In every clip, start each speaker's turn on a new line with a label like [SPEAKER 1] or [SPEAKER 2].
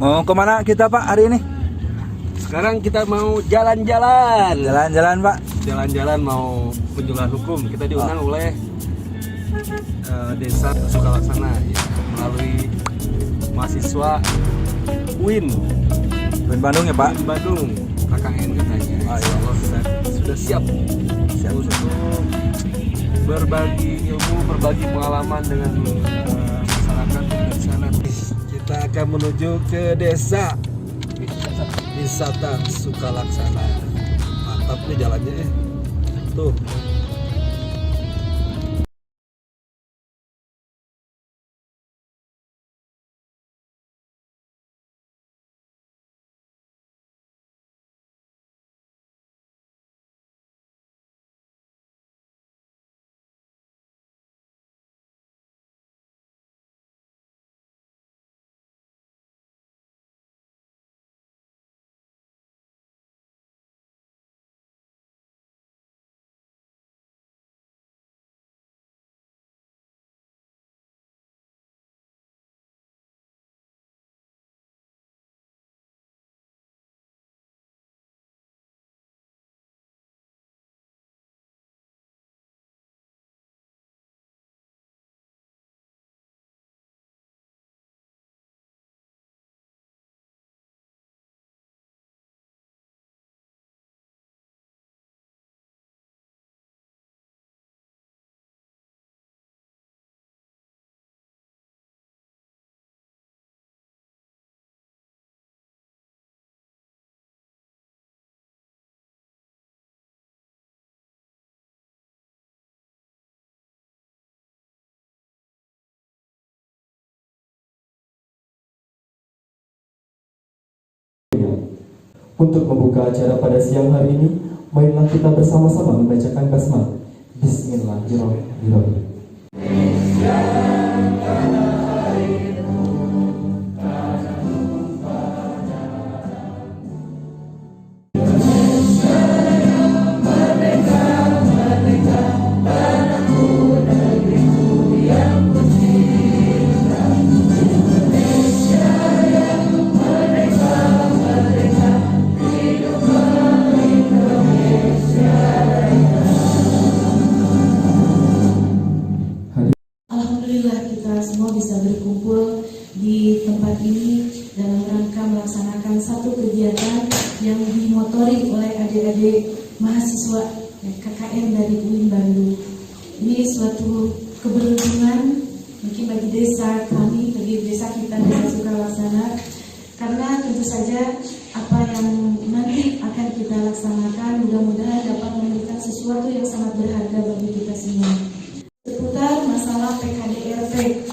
[SPEAKER 1] Mau kemana kita Pak hari ini?
[SPEAKER 2] Sekarang kita mau jalan-jalan.
[SPEAKER 1] Jalan-jalan Pak.
[SPEAKER 2] Jalan-jalan mau kunjungan hukum. Kita diundang oleh Desa Sukalaksana ya, melalui mahasiswa UIN
[SPEAKER 1] Bandung ya Pak?
[SPEAKER 2] UIN Bandung, KKN katanya.
[SPEAKER 1] Iya.
[SPEAKER 2] Allah sudah siap untuk berbagi ilmu, berbagi pengalaman dengan masyarakat di sana. Kita akan menuju ke desa wisata Sukalaksana. Mantap nih jalannya ya. Tuh.
[SPEAKER 3] Untuk membuka acara pada siang hari ini, marilah kita bersama-sama membacakan basmalah. Bismillahirrahmanirrahim.
[SPEAKER 4] Alhamdulillah kita semua bisa berkumpul di tempat ini dalam rangka melaksanakan satu kegiatan yang dimotori oleh adik-adik mahasiswa KKN dari UIN Bandung. Ini suatu keberuntungan mungkin bagi desa kami, bagi desa kita, Desa Sukalaksana, karena tentu saja apa yang nanti akan kita laksanakan mudah-mudahan dapat memberikan sesuatu yang sangat berharga bagi kita semua. Seputar masalah PKDRT,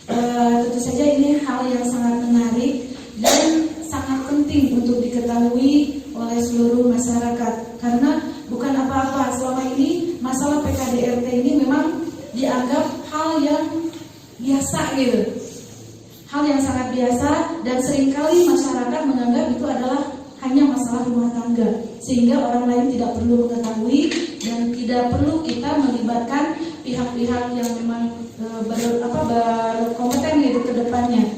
[SPEAKER 4] tentu saja ini hal yang sangat menarik dan sangat penting untuk diketahui oleh seluruh masyarakat, karena bukan apa-apa selama ini masalah PKDRT ini memang dianggap hal yang biasa gitu, hal yang sangat biasa, dan seringkali masyarakat menganggap itu adalah hanya masalah rumah tangga, sehingga orang lain tidak perlu mengetahui dan tidak perlu kita melibatkan pihak-pihak yang memang berkompeten gitu ke depannya.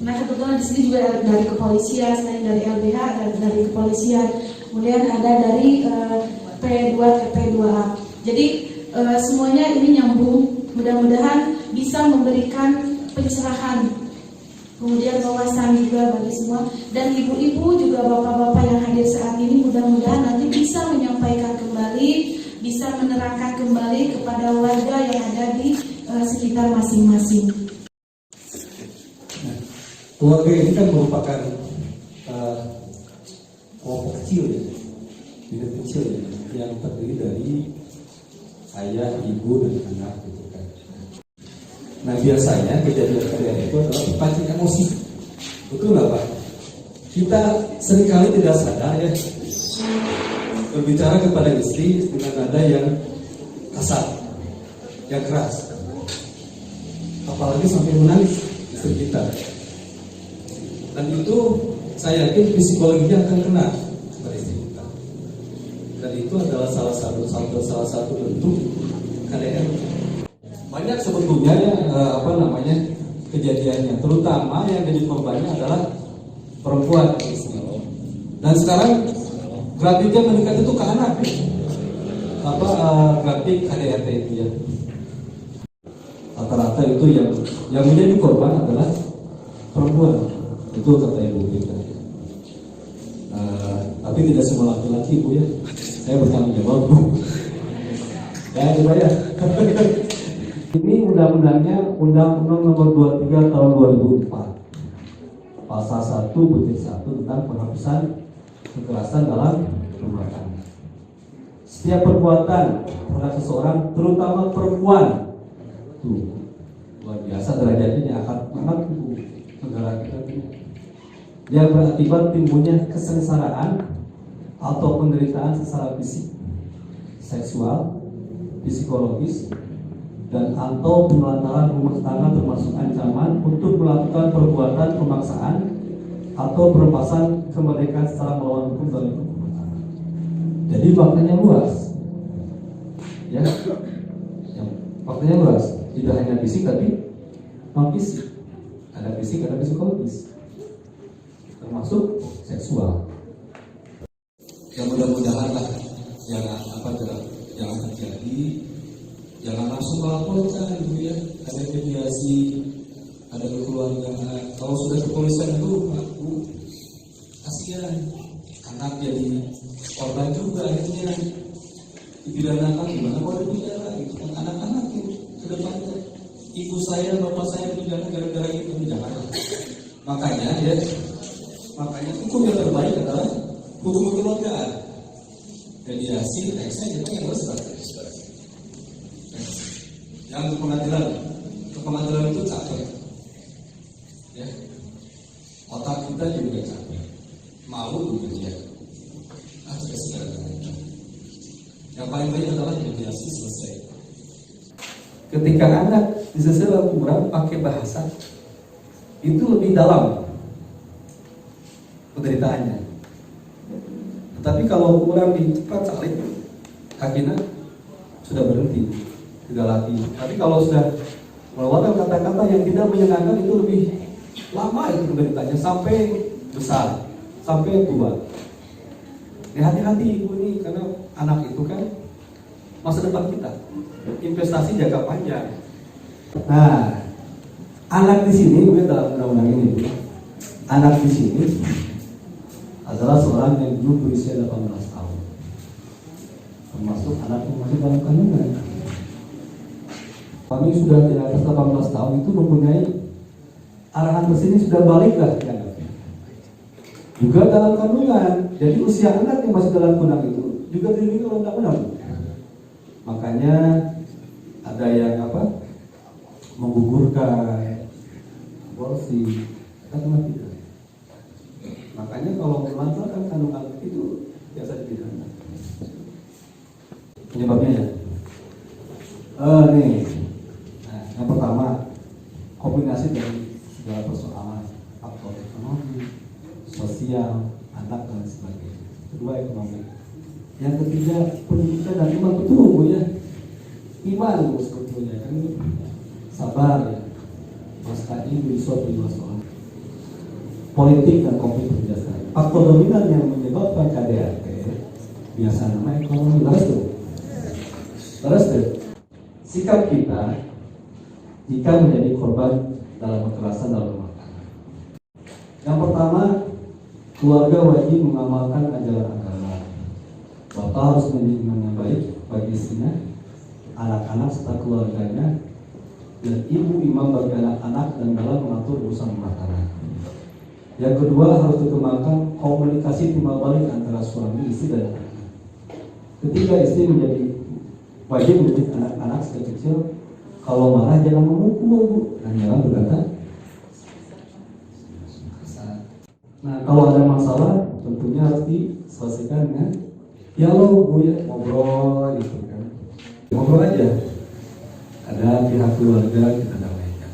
[SPEAKER 4] Nah kebetulan di sini juga dari kepolisian, selain dari LBH dan dari kepolisian, kemudian ada dari P2 ke P2A. Jadi semuanya ini nyambung. Mudah-mudahan bisa memberikan pencerahan, kemudian wawasan juga bagi semua, dan ibu-ibu juga bapak-bapak yang hadir saat ini mudah-mudahan nanti bisa menyampaikan kembali, bisa menerangkan kembali kepada warga yang ada di sekitar masing-masing.
[SPEAKER 3] Keluarga ini kan merupakan kelompok kecil ya, unit kecil ya, yang terdiri dari ayah, ibu, dan anak gitu kan. Nah biasanya kejadian-kejadian itu adalah terpancing emosi, betul nggak Pak? Kita seringkali tidak sadar ya berbicara kepada istri dengan nada yang kasar, yang keras, apalagi sampai menangis istri kita. Dan itu saya yakin psikologinya akan kena pada istri kita. Dan itu adalah salah satu bentuk KDR. Banyak sebetulnya ya, kejadiannya, terutama yang jadi korbannya adalah perempuan. Dan sekarang grafiknya meningkat itu ke anak ya. Grafik KDRT itu ya. Rata-rata itu yang menjadi korban adalah perempuan. Itu kata ibu kita. Tapi tidak semua laki-laki Bu ya. Saya bertanggung jawab Bu. Ya coba ya. Ini undang-undangnya Undang-Undang Nomor 23 Tahun 2004. Pasal 1 butir 1 tentang penghapusan kekerasan dalam rumah tangga. Setiap perbuatan terhadap seseorang, terutama perempuan, tuh luar biasa derajatnya akan sangat negara kita ini. Yang berakibat timbulnya kesengsaraan atau penderitaan secara fisik, seksual, psikologis, dan atau penelantaran rumah tangga termasuk ancaman untuk melakukan perbuatan pemaksaan atau pelepasan kemerdekaan secara melawan hukum dalam rumah tangga. Jadi maknanya luas, ya, maknanya luas. Tidak hanya fisik tapi non fisik, ada fisik, ada psikologis, termasuk seksual. Ya mudah-mudahan lah jangan terjadi, jangan langsung melaporkan gitu ya. Ada mediasi, ada kekeluargaan. Kalau sudah kepolisian itu aku kasihan, anak jadi korban juga akhirnya dipidanakan. Gimana kalau dipidana gitu kan, anak-anak itu ke depannya ibu saya, bapak saya dipidana gara-gara itu. Jangan. Makanya hukum yang terbaik adalah hukum kekeluargaan. Mediasi, saya yang harus yang ke pengadilan itu capek, ya. Otak kita juga capek, mau juga dia. Sudah segala. Yang paling baik adalah mediasi selesai. Ketika anak diselesaikan kurang pakai bahasa, itu lebih dalam penderitaannya. Tetapi kalau kurang cepat salib, akhirnya sudah berhenti, tidak lagi. Tapi kalau sudah mengeluarkan kata-kata yang tidak menyenangkan, itu lebih lama itu penderitaannya sampai besar, sampai tua. Hati-hati ibu ini, karena anak itu kan masa depan kita, investasi jangka panjang. Nah, anak di sini, mungkin dalam undang-undang ini, anak di sini adalah seorang yang belum berusia 18 tahun, termasuk anak yang masih dalam kandungan. Kami sudah di atas 18 tahun itu mempunyai arahan kesini sudah baliklah dianggapnya. Juga dalam kandungan, jadi usia anak yang masih dalam kandungan itu juga dilindungi oleh undang-undang. Makanya ada yang menggugurkan, aborsi, kita tidak. Makanya kalau melantarkan kandungan itu biasa dipidana. Penyebabnya ya. Nih. Nah, yang pertama, kombinasi dari segala persoalan, faktor ekonomi, sosial, anak dan sebagainya. Kedua, ekonomi. Yang ketiga, pendidikan dan iman, betul Bu ya. Iman Bu sebetulnya kan sabar ya. Wasta'inu bis-sabri was-salah. Politik dan konflik berdasarkan faktor dominan yang menyebabkan KDRT biasa nama ekonomi. Terus sikap kita jika menjadi korban dalam kekerasan dalam rumah tangga. Yang pertama, keluarga wajib mengamalkan ajaran agama. Bapak harus menjadi yang baik bagi istrinya, anak-anak serta keluarganya, dan ibu imam bagi anak-anak dan dalam mengatur urusan rumah tangga. Yang kedua, harus dikembangkan komunikasi timbal balik antara suami, istri, dan anak. Ketika istri wajib mendidik anak-anak sejak kecil, kalau marah jangan memukul dan jangan berkata. Nah, kalau ada masalah tentunya harus diselesaikan dengan dialog Bu ya, ngobrol gitu kan. Ngobrol aja. Ada pihak keluarga kita damaikan.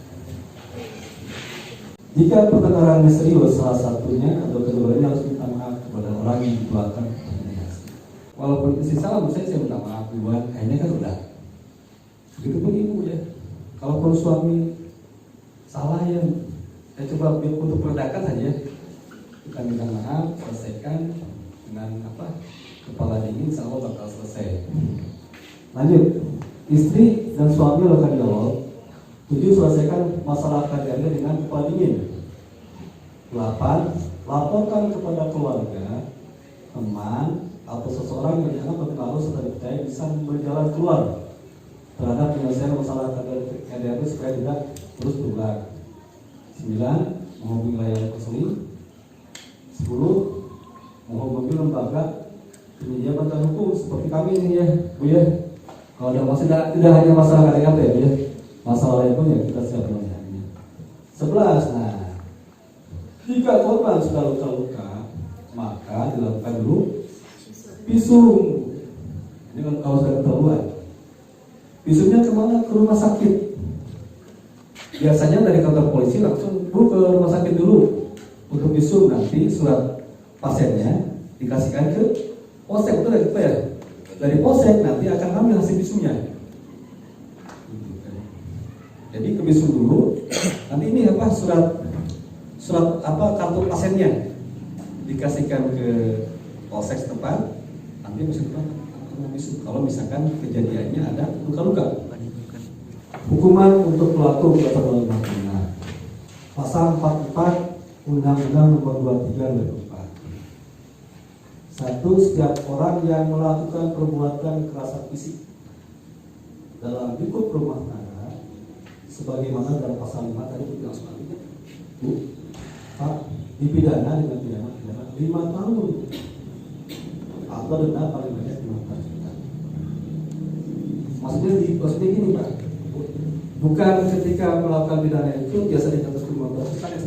[SPEAKER 3] Jika pertengkaran serius, salah satunya atau keduanya harus minta maaf kepada orang yang dikeluarkan. Walaupun istri salah, saya minta maaf duluan. Akhirnya kan udah. Begitu pun ibu ya. Kalaupun suami salah ya coba untuk meredakan saja. Kita minta maaf, selesaikan dengan kepala dingin, insya Allah bakal selesai. Lanjut, istri dan suami lakukan dialog. 7. Selesaikan masalah KDRT dengan kepala dingin. 8. Laporkan kepada keluarga, teman, atau seseorang yang dianggap berpengaruh serta dipercaya bisa berjalan keluar terhadap penyelesaian masalah KDRT supaya tidak terus berulang. 9. Menghubungi layanan konseling. 10. Menghubungi lembaga penyedia bantuan hukum seperti kami ini ya, Bu ya. Kalau ada masalah, tidak hanya masalah KDRT ya, Bu ya. Masalah lain pun ya kita siap melayani. 11. Nah, jika korban sudah luka-luka, maka dilakukan dulu visum. Ini kalau sudah keterlaluan. Visumnya kemana? Ke rumah sakit. Biasanya dari kantor polisi langsung ke rumah sakit dulu untuk visum. Nanti surat pasiennya dikasihkan ke polsek. Itu dari apa ya? Dari polsek nanti akan ambil hasil visumnya. Jadi ke visum dulu. Nanti ini surat kartu pasiennya dikasihkan ke polsek setempat. Nanti mesti depan akan visum. Kalau misalkan kejadiannya ada luka-luka. Hukuman untuk pelaku perbuatan pidana. Pasal 44 Undang-Undang Nomor 23 2004. 1. Setiap orang yang melakukan perbuatan kekerasan fisik dalam lingkup rumah tangga, sebagaimana dalam pasal 5 tadi kita langsung artinya, Bu, Pak, dipidana dengan pidana 5 tahun atau denda paling banyak 15 juta. Maksudnya gini Pak, bukan ketika melakukan pidana itu biasa dicatat 15 juta ya,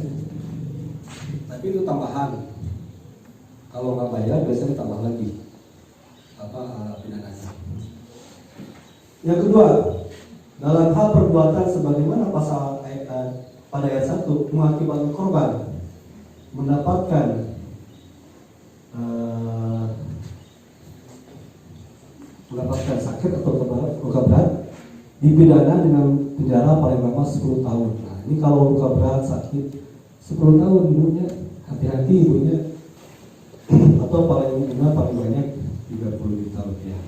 [SPEAKER 3] tapi itu tambahan. Kalau nggak bayar biasanya tambah lagi pidananya. Yang kedua, dalam hal perbuatan sebagaimana pasal pada ayat 1 mengakibatkan korban mendapatkan sakit atau luka berat, dipidana dengan penjara paling lama 10 tahun. Nah, ini kalau luka berat sakit 10 tahun ibunya, hati-hati ibunya. Atau paling banyak 30 juta rupiah.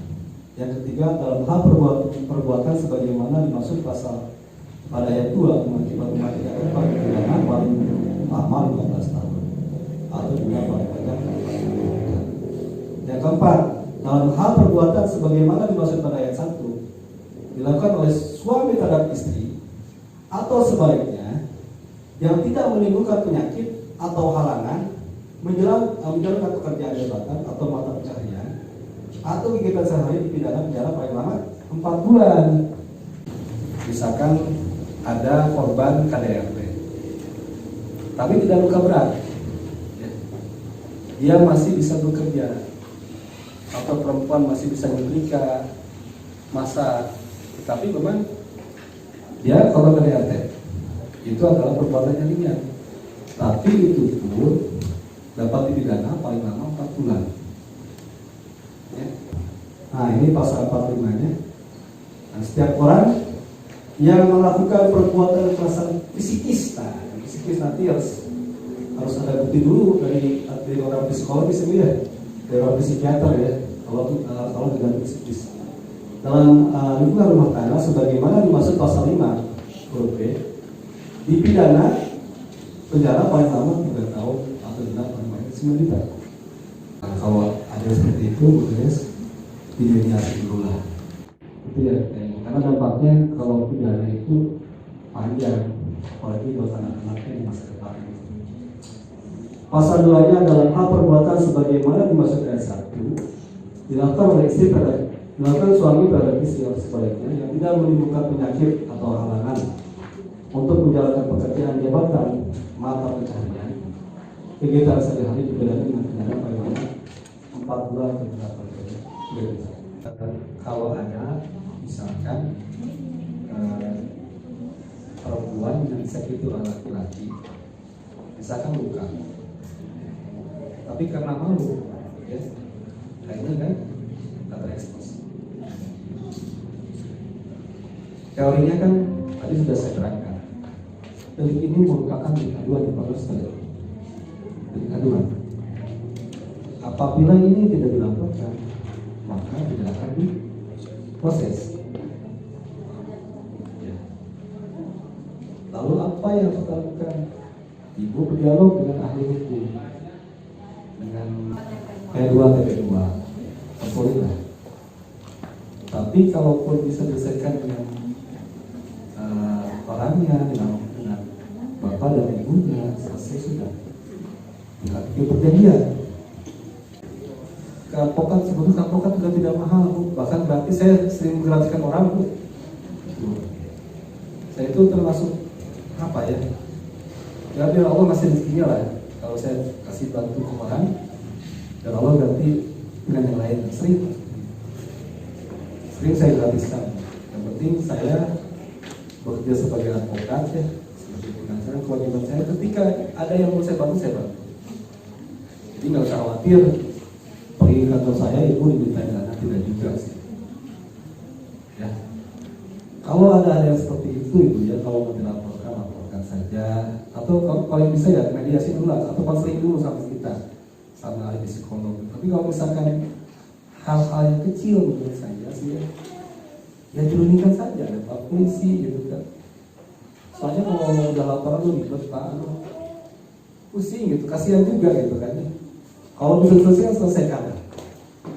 [SPEAKER 3] Yang ketiga, dalam hal perbuatan sebagaimana dimaksud pasal pada ayat 2 mengakibatkan korban pidana paling lama 15 tahun atau juga paling banyak 40 juta. Yang keempat, dalam hal perbuatan sebagaimana dimaksud pada ayat 1 dilakukan oleh suami terhadap istri atau sebaliknya yang tidak menimbulkan penyakit atau halangan menjalankan pekerjaan jabatan atau mata pencaharian atau kegiatan sehari dipidana penjara paling lama 4 bulan. Misalkan ada korban KDRT tapi tidak luka berat, dia masih bisa bekerja, atau perempuan masih bisa nyetrika, masak, tapi memang dia korban KDRT itu adalah perbuatan yang ringan, tapi itu pun dapat dipidana paling lama 4 bulan ya. Nah, ini pasal 45-nya. Nah, setiap orang yang melakukan perbuatan kekerasan psikis, nah psikis nanti harus ada bukti dulu dari orang psikologis ya, dari orang psikiater ya, kalau dengan psikis dalam lingkungan rumah tangga sebagaimana dimaksud pasal 5 huruf B, dipidana penjara paling lama 3 tahun atau denda paling banyak 9 juta. Nah, kalau ada seperti itu, guys, dimediasi dulu lah. Itu ya, karena dampaknya kalau pidana itu panjang, apalagi buat anak-anaknya di masa depan. Pasal 2-nya dalam hal perbuatan sebagaimana dimaksud ayat 1 dilakukan oleh istri dilakukan suami terhadap istri atau sebaliknya yang tidak menimbulkan penyakit atau halangan untuk menjalankan pekerjaan jabatan, mata pencaharian, kegiatan sehari-hari dipidana dengan pidana paling lama 4 bulan atau 8 bulan. Kalau ada misalkan perempuan yang disakiti oleh laki-laki, misalkan luka, tapi karena malu, ya, akhirnya kan tak terekspos. Teorinya kan tadi sudah saya terangkan. Delik ini merupakan delik aduan yang bagus sekali. delik aduan. Apabila ini tidak dilaporkan, maka tidak akan diproses. Ya. Lalu apa yang harus kita lakukan? Ibu berdialog dengan ahli hukum, dengan P2, TP2, konsulilah. Tapi kalaupun bisa diselesaikan dengan orangnya, dengan bapak dan ibunya, selesai sudah. Tidak perjanjian. Advokat sebetulnya advokat juga tidak mahal, Bu. Bahkan berarti saya sering menggratiskan orang, Bu. Saya itu termasuk apa ya? Ya biar Allah masih rezekinya lah. Kalau saya kasih bantu ke orang, dan Allah ganti dengan yang lain. Sering saya gratiskan. Yang penting saya bekerja sebagai advokat ya, sebagai pengacara. Kewajiban saya ketika ada yang mau saya bantu, saya bantu. Jadi nggak usah khawatir. Pergi kantor saya, ibu diminta dana, tidak juga sih. Ya. Kalau ada yang seperti itu, ibu ya, kalau mau dilaporkan, laporkan saja. Atau kalau bisa ya mediasi dulu lah, atau konseling dulu sama kita, sama ahli psikolog. Tapi kalau misalkan hal-hal yang kecil menurut saya sih ya dirundingkan saja, ya Pak polisi gitu kan. Soalnya kalau udah laporan lu ribet Pak, pusing gitu, kasihan juga gitu kan. Kalau bisa selesaikan.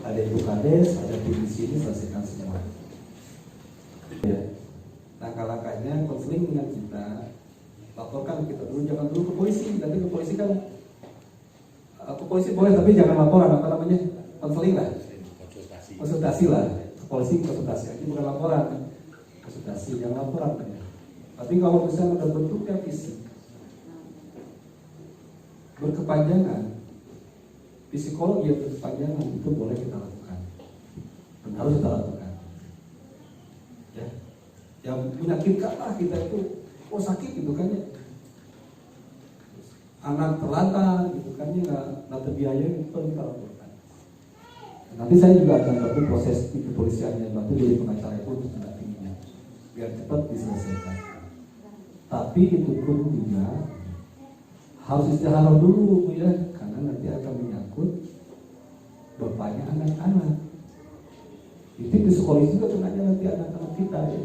[SPEAKER 3] Ada ibu kades, ada tim di sini, selesaikan semua. Ya. Langkah-langkahnya konseling dengan kita, laporkan kita dulu, jangan dulu ke polisi. Nanti ke polisi kan, ke polisi boleh tapi jangan laporan, apa namanya, konseling lah, konsultasi lah. Ke polisi konsultasi aja, bukan laporan. Konsultasi, jangan laporan. Tapi kalau misalnya ada bentuknya fisik, berkepanjangan, psikologi yang berkepanjangan itu boleh kita lakukan dan harus kita lakukan. Ya, yang menyakitkan lah kita itu, sakit gitu kan ya. Anak terlantar gitu kan ya, nggak terbiaya itu kita lakukan. Nanti saya juga akan bantu proses di kepolisiannya, bantu dari pengacara itu untuk mendampinginya biar cepat diselesaikan. Tapi itu pun juga harus istirahat dulu Bu ya, karena nanti akan menyangkut bapaknya anak-anak. Itu di sekolah juga kenanya nanti anak-anak kita ya.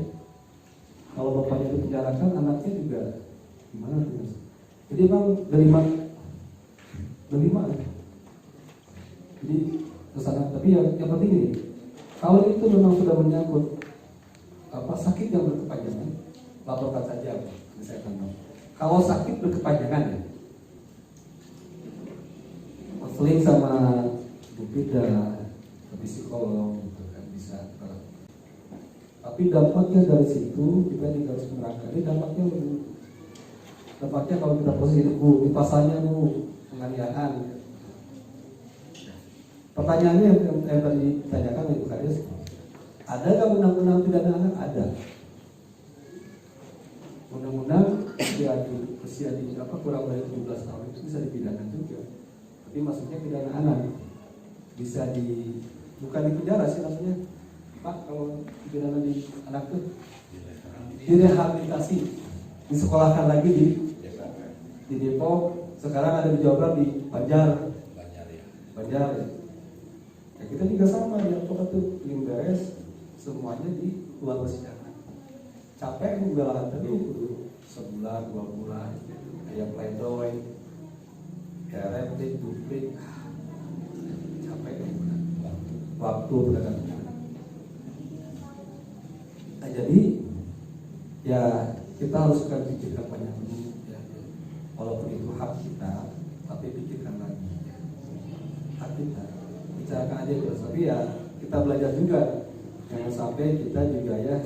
[SPEAKER 3] Kalau bapaknya dipenjarakan, anaknya juga gimana tuh? Jadi bang delima. Jadi kesana. Tapi yang penting ini, kalau itu memang sudah menyangkut sakit yang berkepanjangan, laporkan saja misalkan. Kalau sakit berkepanjangan ya, konseling sama Bu Pida, ke psikolog gitu kan bisa. Tapi dampaknya dari situ kita juga harus menerangkan. Ini dampaknya kalau kita posisi itu Bu, di pasalnya Bu, penganiayaan. Pertanyaannya yang tadi ditanyakan Ibu Kades, ada nggak undang-undang pidana anak? Ada. Undang-undang usia di kurang dari 17 tahun itu bisa dipidana juga. Tapi maksudnya pidana anak bisa bukan di penjara sih namanya Pak, kalau pidana di anak tuh direhabilitasi, disekolahkan lagi di Depok, sekarang ada di Jawa Barat di Banjar ya. Ya kita juga sama ya, pokoknya tuh beres semuanya di luar persidangan. Capek membela tadi sebulan 2 bulan kayak pledoi, ya replik, duplik, capek waktu berapa. Nah jadi ya kita harus pikirkan banyak dulu ya. Walaupun itu hak kita, tapi pikirkan lagi ya. Hak kita bicarakan aja terus, tapi ya kita belajar juga jangan sampai kita juga ya